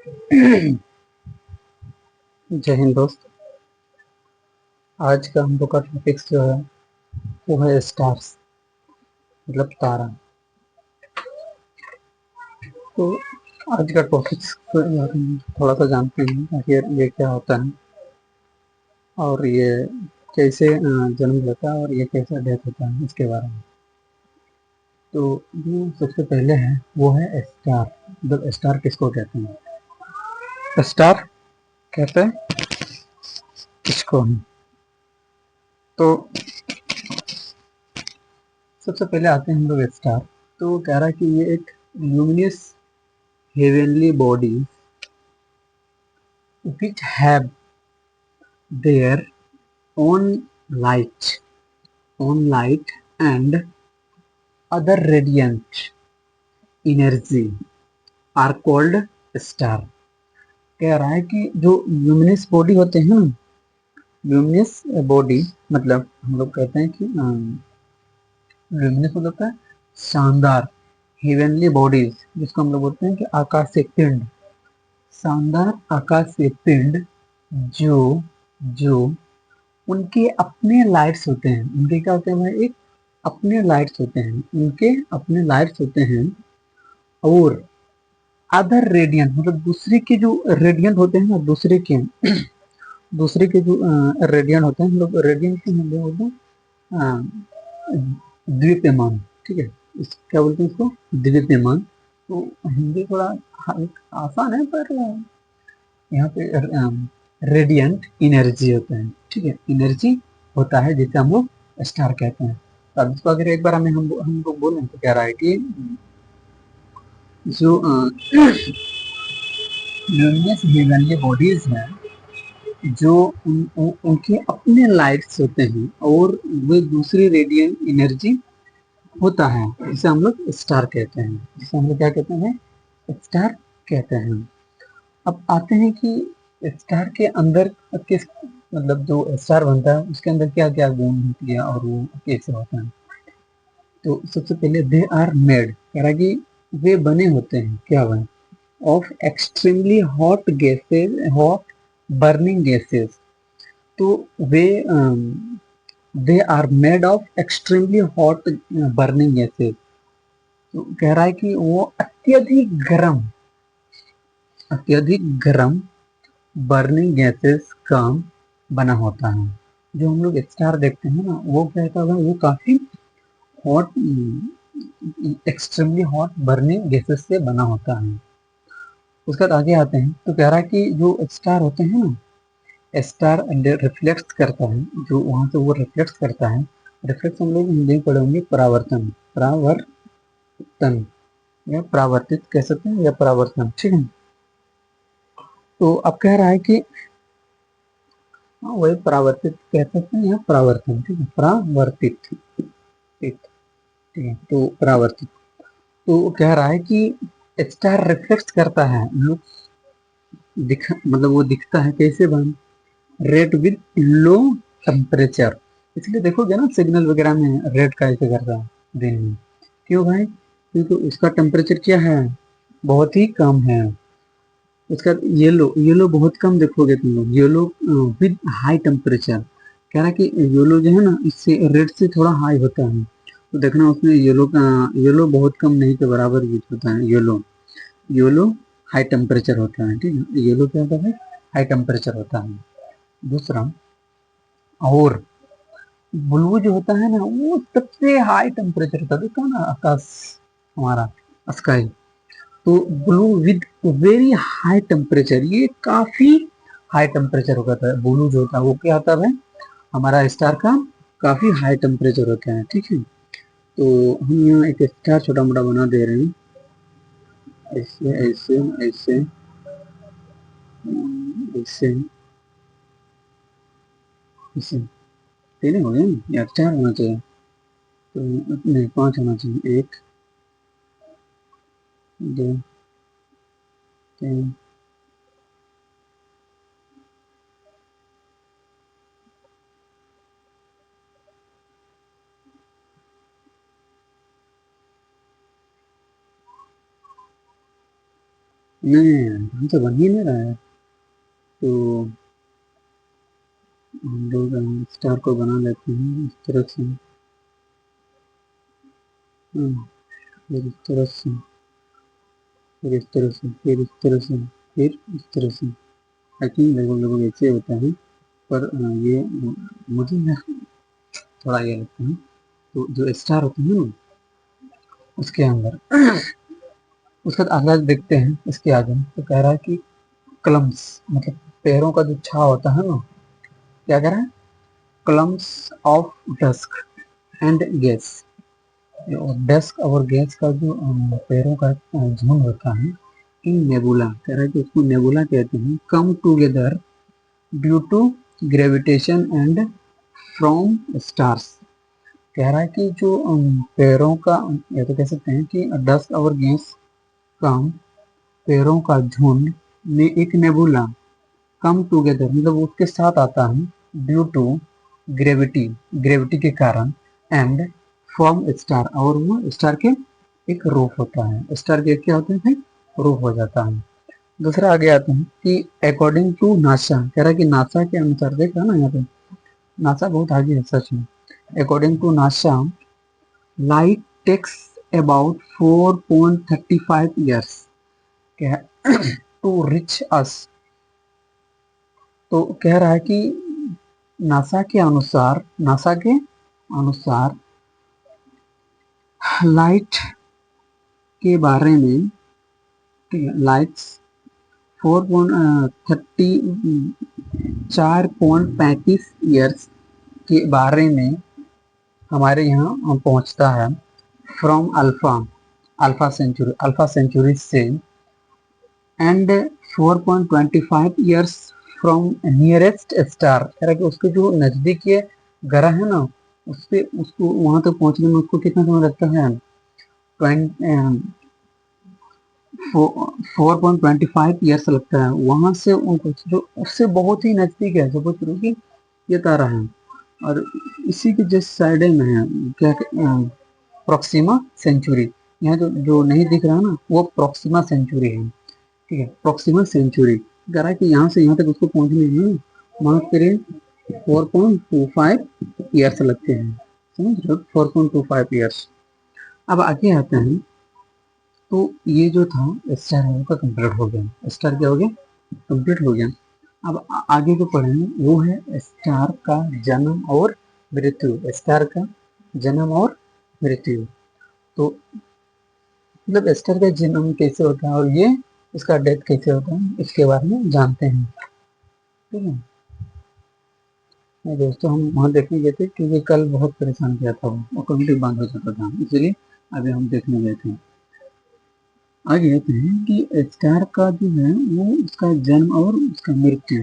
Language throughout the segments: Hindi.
जय हिंद दोस्त। आज का हम लोग का टॉपिक्स जो है वो है स्टार्स, मतलब तारा। तो आज का टॉपिक्स थोड़ा सा जानते हैं आखिर ये क्या होता है और ये कैसे जन्म लेता है और ये कैसे डेथ होता है, इसके बारे में। तो जो सबसे पहले है वो है स्टार। मतलब स्टार किसको कहते हैं? स्टार कहते हैं किसको हम। तो सबसे पहले आते हैं हम लोग स्टार। तो वो कह रहा है कि ये एक luminous heavenly bodies which have their own light, and other radiant energy are called star। कह रहा है कि जो ल्यूमिनस बॉडी होते हैं ना, ल्यूमिनस बॉडी मतलब हम लोग कहते हैं कि ल्यूमिनस मतलब क्या है? शानदार। हेवनली बॉडीज जिसको हम लोग बोलते हैं कि आकाशीय पिंड, शानदार आकाशीय पिंड, जो जो उनके अपने लाइट्स होते हैं। उनके क्या होते हैं भाई? एक अपने लाइट्स होते हैं, उनके अपने लाइट्स होते हैं। और अदर रेडियंट मतलब दूसरे के जो रेडियंट होते हैं ना, दूसरे के जो रेडियंट होते हैं, हम लोग रेडियंट के मतलब बोलते हैं द्वितीयमान। ठीक है, क्या बोलते हैं इसको? द्वितीयमान। तो हिंदी थोड़ा आसान है, पर यहाँ पे रेडियंट एनर्जी होता है। ठीक है, एनर्जी होता है जिसे हम लोग स्टार कहते हैं। तो अब इसको अगर एक बार हम लोग बोलें तो क्या रहा है कि जो ल्यूमिनस हेवनली बॉडीज हैं, जो उनके अपने लाइट्स होते हैं और वे दूसरी रेडियंट एनर्जी होता है, जिसे हम लोग स्टार कहते हैं। जिसे हम लोग क्या कहते हैं? स्टार कहते हैं। अब आते हैं कि स्टार के अंदर किस मतलब जो स्टार बनता है उसके अंदर क्या क्या गुण होती है और वो कैसे होता है। तो सबसे पहले दे आर मेड, कह रहा है कि वे बने होते हैं, क्या बने? Of extremely hot gases, hot burning gases. तो वे they are made of extremely hot burning gases. तो कह रहा है कि वो अत्यधिक गर्म बर्निंग गैसेस का बना होता है। जो हम लोग स्टार देखते हैं ना, वो क्या होता है? वो काफी hot, extremely hot burning gases से बना होता है। उसके बाद आगे आते हैं तो कह रहा है कि जो स्टार होते हैं ना, स्टार रिफ्लेक्ट करता है, जो वहां से वो रिफ्लेक्ट करता है। रिफ्लेक्ट हम लोग हिंदी में पढ़े होंगे परावर्तन, परावर्तन या परावर्तित कह सकते हैं, या परावर्तन। ठीक है, तो अब कह रहा है कि हाँ, वही परावर्तित कह सकते हैं या परावर्तन। ठीक है, परावर्तित। ठीक ठीक है, तो परावर्तित। तो वो कह रहा है कि स्टार रिफ्लेक्ट करता है, लुक मतलब वो दिखता है कैसे बन? Read with low temperature. इसलिए देखोगे ना सिग्नल वगैरह में रेड का ऐसे करता है दिन में। क्यों भाई? क्योंकि उसका टेम्परेचर क्या है? बहुत ही कम है। उसका येलो, येलो बहुत कम देखोगे तुम लोग, येलो विद हाई टेम्परेचर। कह रहा है कि येलो जो है ना, इससे रेड से थोड़ा हाई होता है। तो देखना उसमें येलो का, येलो बहुत कम नहीं के बराबर यूज होता है। येलो, येलो हाई टेम्परेचर होता है। ठीक है, येलो क्या होता है? हाई टेम्परेचर होता है। दूसरा, और ब्लू जो होता है ना, वो सबसे हाई टेम्परेचर होता है। देखो ना आकाश, हमारा स्काई। तो blue with very high temperature, ये काफी हाई टेम्परेचर होता है। ब्लू जो होता है वो क्या होता है? हमारा स्टार का काफी हाई टेम्परेचर होता है। ठीक है, तो हम यहाँ एक स्टार छोटा मोटा बना दे रहे हैं, ऐसे ऐसे ऐसे ऐसे ऐसे। तीन हो गए या चार होना चाहिए? तो नहीं, पांच होना चाहिए। एक, दो, तीन, नहीं, हमसे बन ही नहीं रहा है। तो हम लोग स्टार को बना लेते हैं इस तरह से। फिर इस तरह से, फिर इस तरह से, फिर इस तरह से, फिर इस तरह से। आई थिंक लगभग लगभग ऐसे होता है, पर ये मुझे ना थोड़ा ये लगता है। तो जो स्टार होते हैं ना, उसके अंदर उसके बाद आगे देखते हैं, इसके आगे तो कह रहा है कि क्लम्स, मतलब पैरों का जो छाव होता है ना, क्या कह रहा है, clumps of dust and gas. Dust और गैस का जो पैरों का झुंड होता है, इन नेबुला, कह रहा है कि उसको नेबुला कहते हैं, come together due to gravitation and from stars. कह रहा है कि जो पैरों का, या तो कह सकते हैं कि डस्ट और गैस का पैरों का झुंड में एक नेबुला कम टूगेदर, मतलब उसके साथ आता है, ड्यू टू ग्रेविटी, ग्रेविटी के कारण, एंड फॉर्म स्टार, और वो स्टार के एक रूप होता है, स्टार के क्या होते हैं भाई, रूप हो जाता है। दूसरा आगे आते हैं कि अकॉर्डिंग टू नासा, कह रहा है कि नासा के अनुसार, देखा ना यहाँ पे, नासा बहुत आगे है सच में। According to NASA, light takes about 4.35 years to reach us. तो कह रहा है कि नासा के अनुसार लाइट के बारे में, लाइट्स 4.35 ईयर्स के बारे में हमारे यहाँ पहुँचता है, फ्रॉम अल्फा, अल्फा सेंचुरी से, and 4.25 years from nearest star. कह रहा है कि उसके जो नजदीकी ग्रह है ना, उससे उसको वहां तक पहुंचने में उसको कितना समय लगता है, 4.25 ईयर्स लगता है। वहां से उनको जो उससे बहुत ही नजदीक है, सपोज करो कि ये तारा है और इसी के जस्ट साइड में है, क्या प्रोक्सिमा सेंचुरी। यहाँ जो नहीं दिख रहा ना, वो प्रोक्सिमा सेंचुरी है, ठीक है, प्रोक्सिमल सेंचुरी। कह रहा है कि यहाँ से यहाँ तक उसको पहुंचने में वहां करीब 4.25 ईयर्स लगते हैं, समझ रहे हो, 4.25 ईयर्स। अब आगे आते हैं, तो ये जो था स्टार है का कंप्लीट हो गया, स्टार क्या हो गया, कंप्लीट हो गया। अब आगे जो पढ़ेंगे वो है स्टार का जन्म और मृत्यु, स्टार का जन्म और मृत्यु। तो मतलब स्टार का जन्म कैसे होता है और ये इसका डेथ कैसे होता है, इसके बारे में जानते हैं, ठीक है। नहीं दोस्तों, हम वहाँ देखने गए थे क्योंकि कल बहुत परेशान किया था, वो ऑटोमेटिक बंद हो जाता था, इसलिए अभी हम देखने गए थे। आगे कहते हैं कि स्टार का जो है वो उसका जन्म और उसका मृत्यु,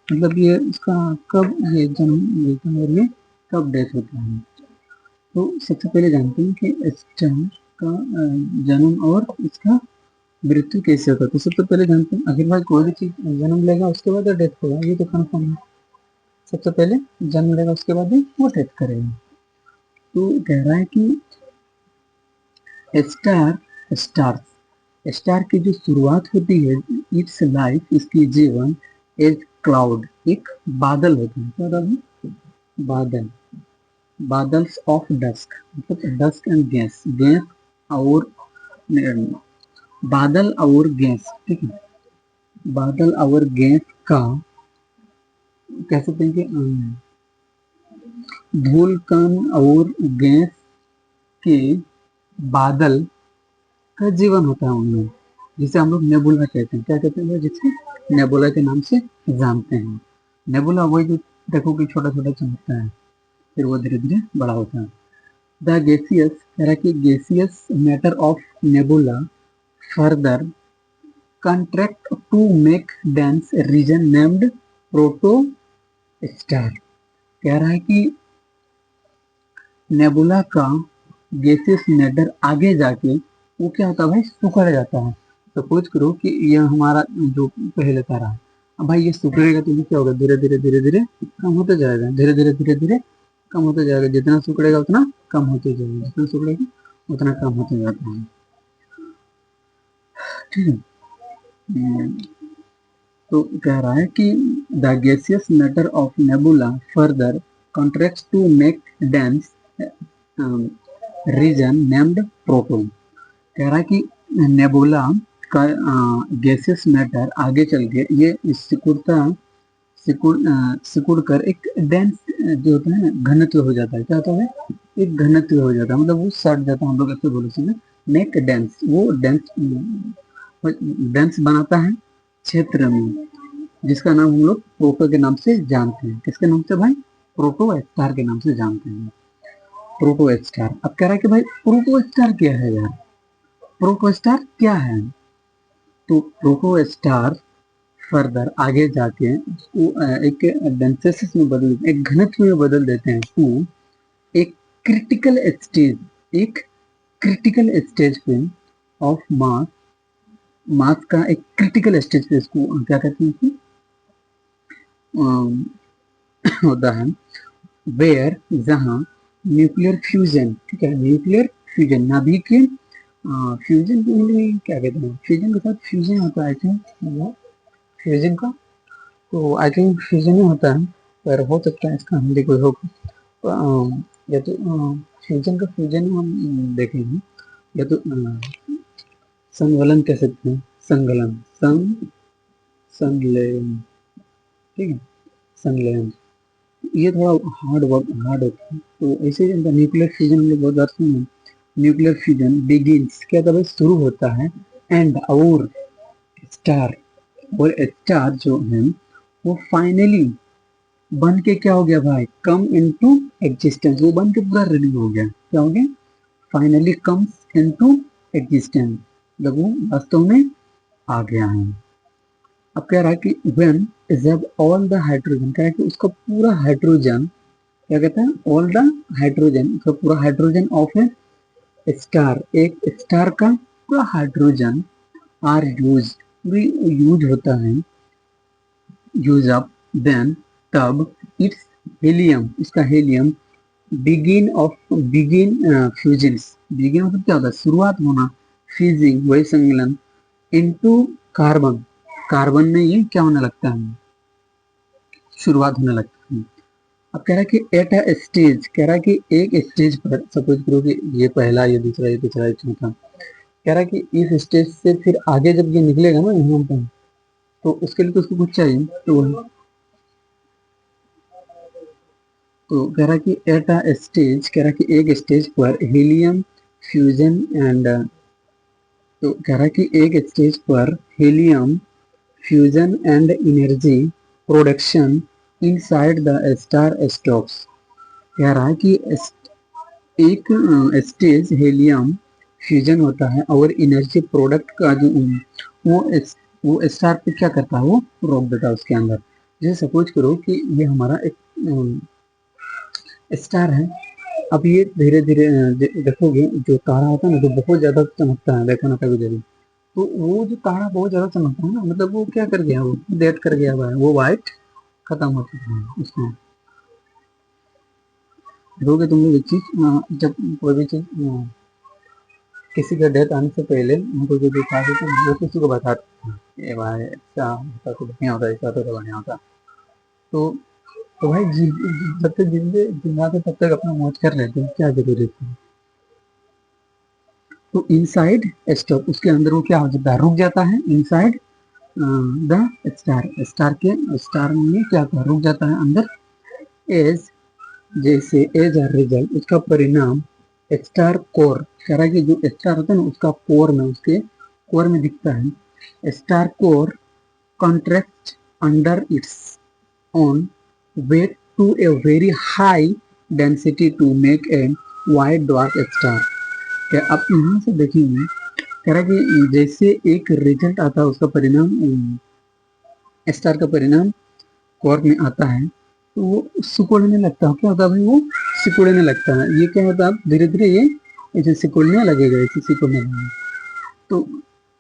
मतलब ये उसका कब ये जन्म लेता है और ये कब डेथ होता है। तो सबसे पहले जानते हैं कि स्टार का जन्म और इसका मृत्यु कैसे होता है। तो सबसे पहले जानते हैं, आखिर भाई कोई भी चीज जन्म लेगा उसके बाद डेथ होगा, ये तो कन्फर्म है। सबसे पहले जन्म लेगा उसके बाद ही वो डेथ करेगा। तो कह रहा है कि स्टार स्टार स्टार की जो शुरुआत होती है, इट्स लाइफ, इसकी जीवन, एज क्लाउड, एक बादल होता है, क्या होता है, बादल, बादल्स ऑफ डस्क, मतलब डस्क एंड गैस, गैस और बादल और गैस, ठीक है, बादल और गैस का, कह सकते हैं कि धूल कण और गैस के बादल का जीवन होता है उनमें, जिसे हम लोग नेबुला कहते हैं, क्या कहते हैं, जिसे नेबुला के नाम से जानते हैं। नेबुला वही जो देखो कि छोटा छोटा चमकता है, फिर वो धीरे धीरे बड़ा होता है। द गैसियस, कह रहा है कि gaseous matter of nebula further contract to make dense region named proto star. कह रहा है कि नेबुला का गैसियस मैटर आगे जाके वो क्या होता है भाई, सुखड़ जाता है। सपोज करो कि ये हमारा जो पहले तारा है, अब भाई ये सुखड़ेगा तो ये क्या होगा, धीरे धीरे धीरे धीरे कम होते जाएगा, धीरे धीरे धीरे धीरे कम होते जाएगा, जितना सुखड़ेगा उतना कम होते जाएगा, जितना सुखड़ेगा उतना कम होते जाता है, ठीक है। तो कह रहा है कि the gaseous matter of nebula further contracts to make dense region named proton. कह रहा है कि नेबुला का गैसियस मैटर आगे चल के ये सिकुड़ कर एक डेंस जो होता है ना घनत्व हो जाता है। क्या होता है? एक घनत्व हो जाता है, मतलब वो सट जाता है, हम लोग ऐसे बोले ना, मेक डेंस, वो डेंस बनाता है क्षेत्र में, जिसका नाम हम लोग प्रोटो के नाम से जानते हैं। किसके नाम से भाई? प्रोटो स्टार के नाम से जानते हैं, प्रोटो स्टार। अब कह रहा है कि भाई प्रोटो स्टार क्या है यार, प्रोटो स्टार क्या है? तो प्रोटो स्टार फर्दर आगे जाके उसको एक डेंसिटी में बदल, एक घनत्व में बदल देते हैं टू एक क्रिटिकल स्टेज, एक क्रिटिकल स्टेज पे ऑफ मास, मास का एक क्रिटिकल स्टेज पे इसको क्या कहते हैं होता है, वेयर जहां न्यूक्लियर फ्यूजन, ठीक है, न्यूक्लियर फ्यूजन, नाभिक के फ्यूजन के लिए क्या कहते हैं, फ्यूजन के साथ फ्यूजन होता है क्या, फ्यूजन का, तो आई थिंक फ्यूजन ही होता है, पर हो सकता है इसका हिंदी कोई होगा, या तो फ्यूजन का फ्यूजन हम देखेंगे, या तो संवलन कह सकते हैं, संगलन, संलयन, ठीक है, संलयन, ये थोड़ा हार्ड होता है। तो ऐसे ही न्यूक्लियर फ्यूजन हम लोग बहुत बार सुने, न्यूक्लियर फ्यूजन बिगिंस, क्या तब शुरू होता है, एंड और स्टार, और स्टार जो है वो फाइनली बन के क्या हो गया भाई, कम इनटू एग्जिस्टेंस, वो बन के पूरा रेडी हो गया, क्या हो गया, फाइनली कम्स इनटू एग्जिस्टेंस, जब वो वास्तव में आ गया है। अब कह रहा है कि व्हेन जब ऑल द हाइड्रोजन, कह रहा है कि उसका पूरा हाइड्रोजन, क्या कहता है, ऑल द हाइड्रोजन, उसका पूरा हाइड्रोजन ऑफ ए स्टार, एक स्टार का पूरा हाइड्रोजन आर यूज, यूज होता है, यूज अप, देन तब इट्स हीलियम, इसका हीलियम बिगिन फ्यूजन्स, बिगिन मतलब क्या होता है, शुरुआत होना, फ्यूजिंग वही संलयन, इनटू कार्बन, कार्बन में ये क्या होने लगता है, शुरुआत होने लगता है। अब कह रहा है कि एट अ स्टेज, कह रहा है कि एक स्टेज पर, सपोज करो कि ये पहला, ये दूसरा, ये तीसरा, ये चौथा, कह रहा है कि इस स्टेज से फिर आगे जब ये निकलेगा ना यहाँ पर, तो उसके लिए तो उसको कुछ चाहिए, तो कह रहा है कि एट अ स्टेज, कह रहा है कि एक स्टेज पर हीलियम फ्यूजन एंड, तो कह रहा है कि एक स्टेज पर helium fusion and energy production inside the star stops. कह रहा है कि एक स्टेज हीलियम फ्यूजन होता है और एनर्जी प्रोडक्ट का जो वो वो स्टार पे क्या करता है, वो रोक देता है उसके अंदर। जैसे सपोज करो कि ये हमारा एक स्टार है, अब ये धीरे धीरे देखोगे जो तारा होता है ना, जो बहुत ज्यादा चमकता है, देखो ना कभी कभी, तो वो जो तारा बहुत ज्यादा चमकता है ना, मतलब वो क्या कर गया, वो डेट कर गया हुआ है, वो वाइट खत्म हो चुका है उसमें। देखोगे तुम लोग एक चीज, जब कोई भी चीज किसी का डेथ आने से पहले उनको जो दिखा देते हैं, वो किसी को बताते हैं, ये भाई ऐसा होता तो बढ़िया होता, ऐसा होता तो बढ़िया होता। तो तो भाई जब तक जिंदे जिंदा थे तब तक अपना मौज कर लेते हैं, क्या जरूरी थी। तो इनसाइड स्टॉप, उसके अंदर वो क्या हो जाता है, रुक जाता है, इनसाइड द स्टार, स्टार के, स्टार में क्या होता है, रुक जाता है अंदर, एज, जैसे एज अ रिजल्ट, उसका परिणाम स्टार कोर, कह रहा है कि जो स्टार होता है ना उसका कोर में, उसके कोर में दिखता है, star core contract under its own weight to a very high density to make a white dwarf star. क्या आप यहाँ से देखेंगे, कह रहा है कि जैसे एक रिजल्ट आता है, उसका परिणाम स्टार का परिणाम कोर में आता है, तो वो सिकुड़ने लगता है, क्या होता है भाई, वो सिकुड़ने लगता है, ये क्या होता है, धीरे धीरे ये ऐसे सिकुड़ने लगेगा, ऐसे सिकुड़ने लगेगा, तो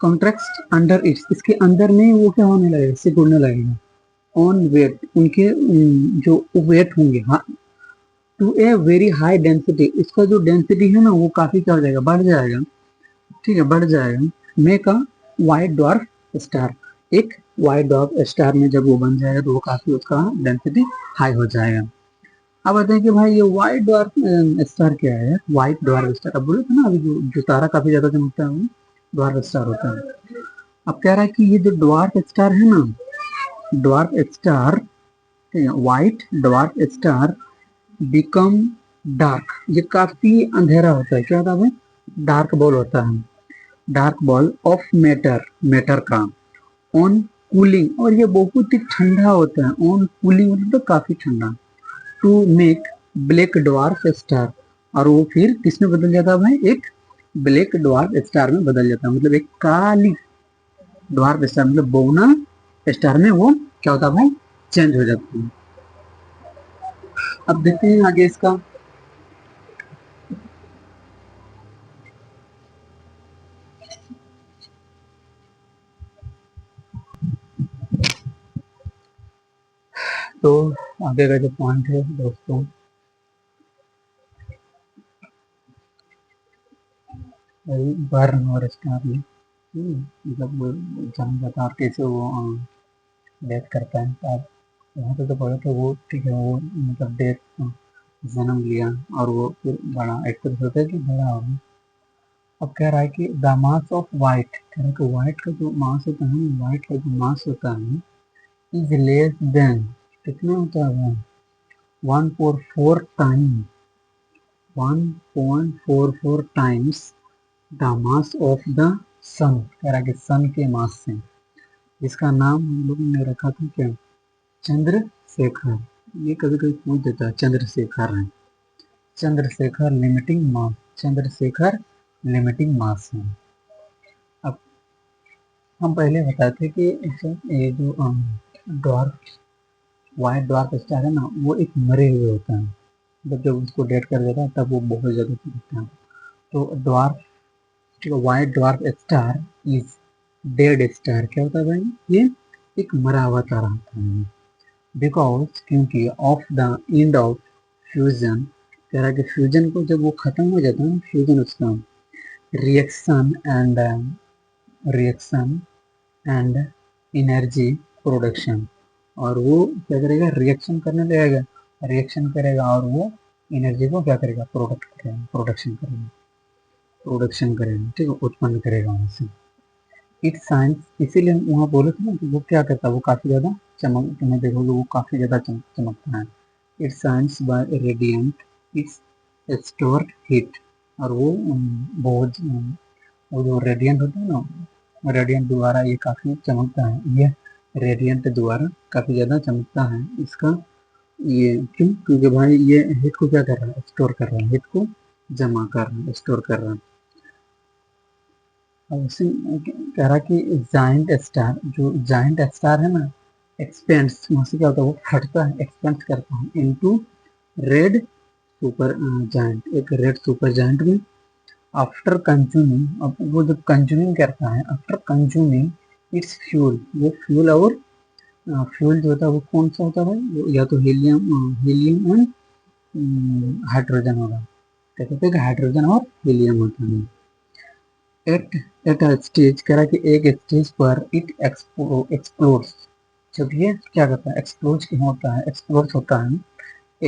कॉन्ट्रैक्ट अंडर इट्स, इसके अंदर में वो क्या होने लगेगा, सिकुड़ने लगेगा, ऑन वेट, उनके जो वेट होंगे, हाँ, to a very high density, इसका जो डेंसिटी है ना वो काफी क्या हो जाएगा, बढ़ जाएगा, ठीक है, बढ़ जाएगा, make a white dwarf star, एक वाइट डॉर्फ स्टार में जब वो बन जाएगा तो वो काफी उसका डेंसिटी हाई हो जाएगा। अब बताएं कि भाई ये व्हाइट डॉर्फ स्टार क्या है? व्हाइट डॉर्फ स्टार, अब बोले थे ना अभी जो तारा काफी ज्यादा चमकता है वो डॉर्फ स्टार होता है। अब कह रहा है कि ये जो डॉर्फ स्टार है ना, dwarf star, white dwarf star become dark, ये काफी अंधेरा होता है। क्या होता है भाई? डार्क बॉल होता है, dark ball of matter, matter का ऑन कूलिंग, और ये बहुत ही ठंडा होता है। ऑन कूलिंग मतलब काफी ठंडा। To make black dwarf star, और वो फिर किस में बदल जाता है भाई? एक ब्लैक ड्वार्फ स्टार में बदल जाता है, मतलब एक काली ड्वार्फ स्टार, मतलब बौना स्टार में वो क्या होता है भाई? चेंज हो जाता है। अब देखते हैं आगे इसका। तो आगे का जो पॉइंट है दोस्तों, बर्न और स्टार में मतलब वो जान जाता है कैसे वो डेथ करता है। तो आप यहाँ पे तो पढ़े थे वो, ठीक है, वो मतलब डेथ जन्म लिया और वो फिर बड़ा एक तरह से होता है कि बड़ा हो गया। अब कह रहा है कि द मास ऑफ वाइट, कह रहा है कि वाइट का जो मास होता है, वाइट का जो मास होता है इज लेस देन, कितना होता है? 1.44 times the mass of the sun, कह रहा है कि सन के मास से, जिसका नाम हम लोग ने रखा था क्या? चंद्रशेखर। ये कभी कभी पूछ देता है चंद्रशेखर है, चंद्रशेखर लिमिटिंग मास, चंद्रशेखर लिमिटिंग मास है। अब हम पहले बताए थे कि ये जो डॉर्फ, व्हाइट डॉर्फ स्टार है ना, वो एक मरे हुए होता है, जब उसको डेड कर देता है तब वो बहुत ज्यादा चमकता है। तो डॉर्फ, ठीक है, white dwarf star is dead star, क्या होता है भाई? ये एक मरा हुआ तारा होता है। बिकॉज, क्योंकि of the end of fusion, कह रहा है कि फ्यूजन को जब वो खत्म हो जाता है, फ्यूजन उसका reaction and reaction and energy production, और वो क्या करेगा? रिएक्शन करने लगेगा, रिएक्शन करेगा और वो एनर्जी को क्या करेगा? प्रोडक्ट करेगा, प्रोडक्शन करेगा, प्रोडक्शन करेगा, ठीक है, उत्पन्न करेगा वहां से। इट साइंस, इसीलिए वहाँ बोले थे ना कि वो क्या करता है? वो काफी ज्यादा चमक, तुम्हें देखोगे वो काफी ज्यादा चमकता है। It science by radiant, it's stored heat, और वो बहुत वो जो रेडियंट होता है ना, रेडियंट द्वारा ये काफी चमकता है। ये रेडियंट द्वारा काफी ज्यादा चमकता है इसका। ये क्यों? क्योंकि भाई ये हीट को क्या कर रहा है? स्टोर कर रहा है, हीट को जमा कर रहा है, स्टोर कर रहा है। अब उसी कह रहा कि जाइंट स्टार, जो जाइंट स्टार है ना, एक्सपेंड्स, वहां से क्या होता है? वो फटता है, एक्सपेंड करता है इनटू रेड सुपर जाइंट, एक रेड सुपर जाइंट में। आफ्टर कंज्यूमिंग, अब वो जब कंज्यूमिंग करता है, आफ्टर कंज्यूमिंग इट्स फ्यूल, वो फ्यूल, और फ्यूल जो होता है वो कौन सा होता है भाई? वो या तो हीलियम, हीलियम एंड हाइड्रोजन होगा, कहते हैं कि हाइड्रोजन और हीलियम होता है। एट एट अ स्टेज, कह रहा है कि एक स्टेज पर इट एक्सप्लोड्स, जब ये क्या करता है? एक्सप्लोज होता है, एक्सप्लोड होता है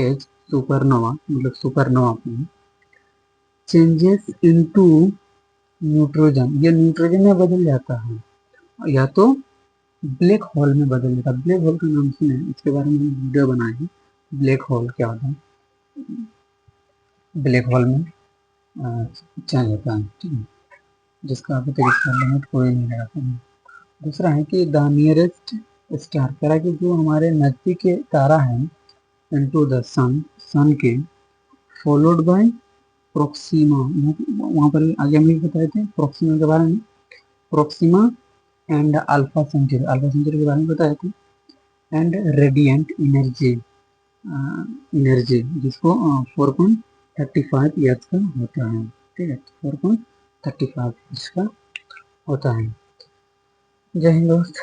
एज सुपरनोवा, मतलब सुपरनोवा में चेंजेस इनटू न्यूट्रोजन, ये न्यूट्रोजन में बदल जाता है, या तो ब्लैक होल में बदल जाता है। ब्लैक होल का नाम सुने, इसके बारे में वीडियो बनाए हैं। ब्लैक होल क्या होता है? ब्लैक होल में चेंज होता है, ठीक है, जिसका अभी तक इसका लिमिट कोई नहीं लगाता है। दूसरा है कि द नियरेस्ट स्टार, कह रहा है कि जो हमारे नजदीक के तारा है इनटू द सन, सन के, फॉलोड बाय प्रोक्सीमा, वहाँ पर आगे हम लोग बताए थे प्रोक्सीमा के बारे में, Proxima and Alpha Centauri, Alpha Centauri के बारे में बताए थे। एंड रेडियंट एनर्जी, एनर्जी जिसको 4.35 ईयर्स का होता है, ठीक है, 4.35 इसका होता है। जय हिंद दोस्त।